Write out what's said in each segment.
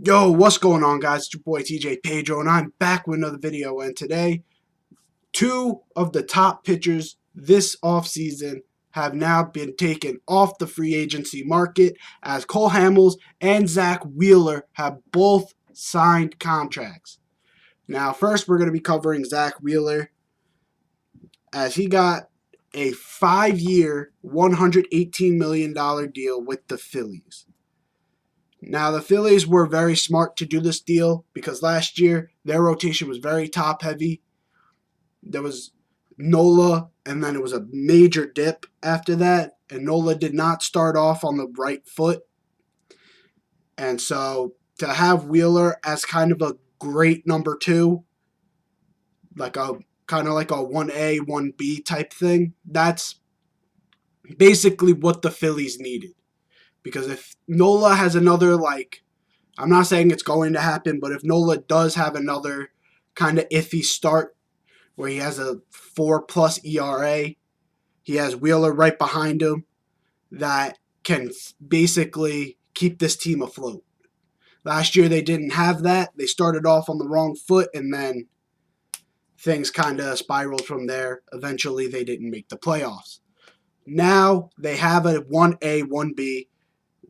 Yo, what's going on, guys? It's your boy TJ Pedro, and I'm back with another video. And today, two of the top pitchers this offseason have now been taken off the free agency market, as Cole Hammels and Zach Wheeler have both signed contracts. Now, first, we're going to be covering Zach Wheeler, as he got a 5-year, $118 million deal with the Phillies. Now, the Phillies were very smart to do this deal because last year their rotation was very top heavy. There was Nola, and then it was a major dip after that. And Nola did not start off on the right foot. And so to have Wheeler as kind of a great number two, like a kind of like a 1A, 1B type thing, that's basically what the Phillies needed. Because if Nola has another, I'm not saying it's going to happen, but if Nola does have another kind of iffy start where he has a 4+ ERA, he has Wheeler right behind him that can basically keep this team afloat. Last year they didn't have that. They started off on the wrong foot, and then things kind of spiraled from there. Eventually they didn't make the playoffs. Now they have a 1A, 1B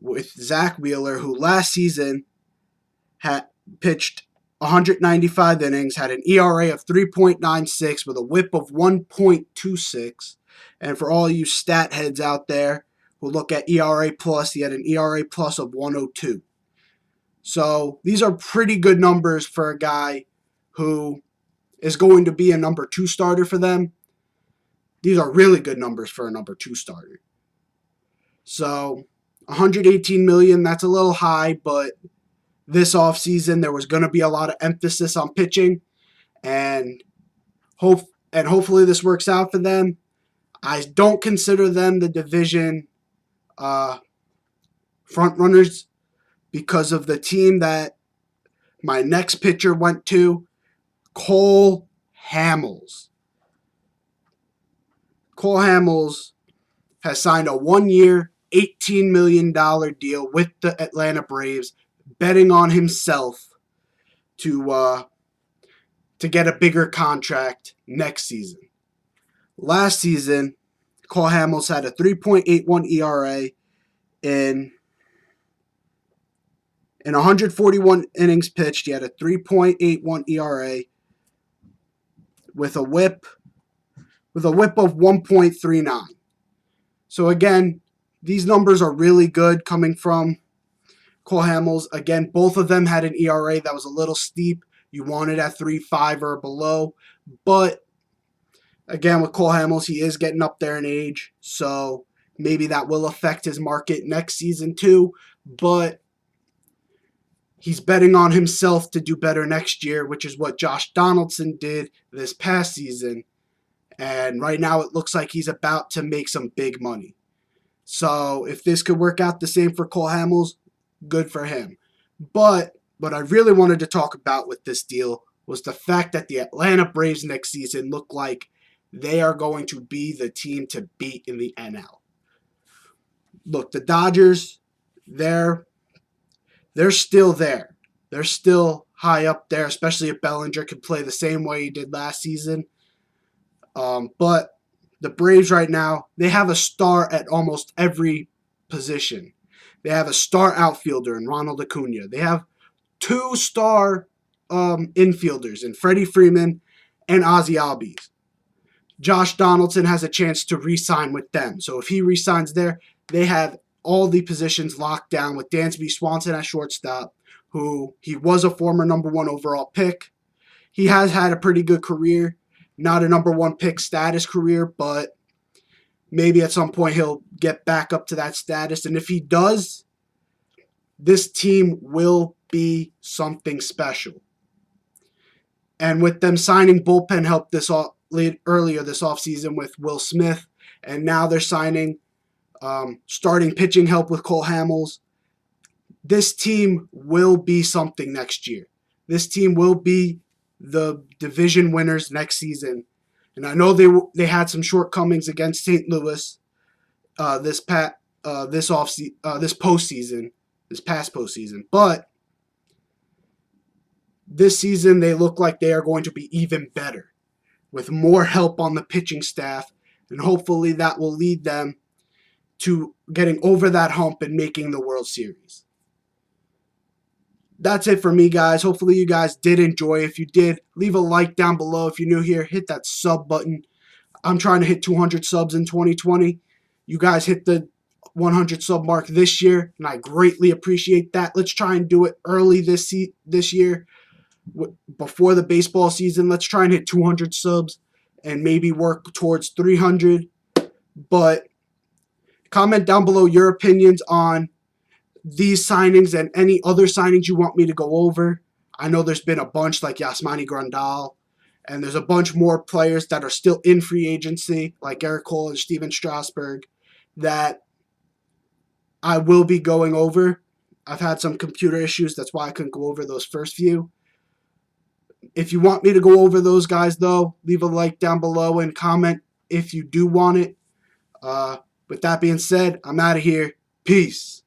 with Zach Wheeler, who last season had pitched 195 innings, had an ERA of 3.96 with a whip of 1.26. And for all you stat heads out there who look at ERA plus, he had an ERA plus of 102. So these are pretty good numbers for a guy who is going to be a number 2 starter for them. These are really good numbers for a number 2 starter. So $118 million, that's a little high, but this offseason there was going to be a lot of emphasis on pitching, and hopefully this works out for them. I don't consider them the division front runners because of the team that my next pitcher went to, Cole Hammels. Cole Hammels has signed a 1-year, $18 million deal with the Atlanta Braves, betting on himself to get a bigger contract next season. Last season, Cole Hammels had a 3.81 ERA in 141 innings pitched. He had a 3.81 ERA with a whip of 1.39. So again, these numbers are really good coming from Cole Hammels. Again, both of them had an ERA that was a little steep. You wanted at 3.5 or below. But again, with Cole Hammels, he is getting up there in age. So maybe that will affect his market next season too. But he's betting on himself to do better next year, which is what Josh Donaldson did this past season. And right now it looks like he's about to make some big money. So if this could work out the same for Cole Hammels, good for him. But what I really wanted to talk about with this deal was the fact that the Atlanta Braves next season look like they are going to be the team to beat in the NL. Look, the Dodgers, they're still there. They're still high up there, especially if Bellinger can play the same way he did last season. But the Braves right now, they have a star at almost every position. They have a star outfielder in Ronald Acuna. They have 2 star infielders in Freddie Freeman and Ozzie Albies. Josh Donaldson has a chance to re-sign with them. So if he re-signs there, they have all the positions locked down with Dansby Swanson at shortstop, who he was a former number 1 overall pick. He has had a pretty good career. Not a number 1 pick status career, but maybe at some point he'll get back up to that status. And if he does, this team will be something special. And with them signing bullpen help earlier this offseason with Will Smith, and now they're signing starting pitching help with Cole Hammels, this team will be something next year. This team will be the division winners next season. And I know they had some shortcomings against St. Louis this past postseason, but This season, they look like they are going to be even better with more help on the pitching staff, and hopefully that will lead them to getting over that hump and making the World Series. That's it for me, guys. Hopefully you guys did enjoy. If you did, leave a like down below. If you're new here, hit that sub button. I'm trying to hit 200 subs in 2020. You guys hit the 100 sub mark this year, and I greatly appreciate that. Let's try and do it early this year, before the baseball season. Let's try and hit 200 subs and maybe work towards 300. But comment down below your opinions on these signings and any other signings you want me to go over. I know there's been a bunch like Yasmani Grandal, and there's a bunch more players that are still in free agency, like Eric Cole and Steven Strasburg, that I will be going over. I've had some computer issues. That's why I couldn't go over those first few. If you want me to go over those guys, though, leave a like down below and comment if you do want it. With that being said, I'm out of here. Peace.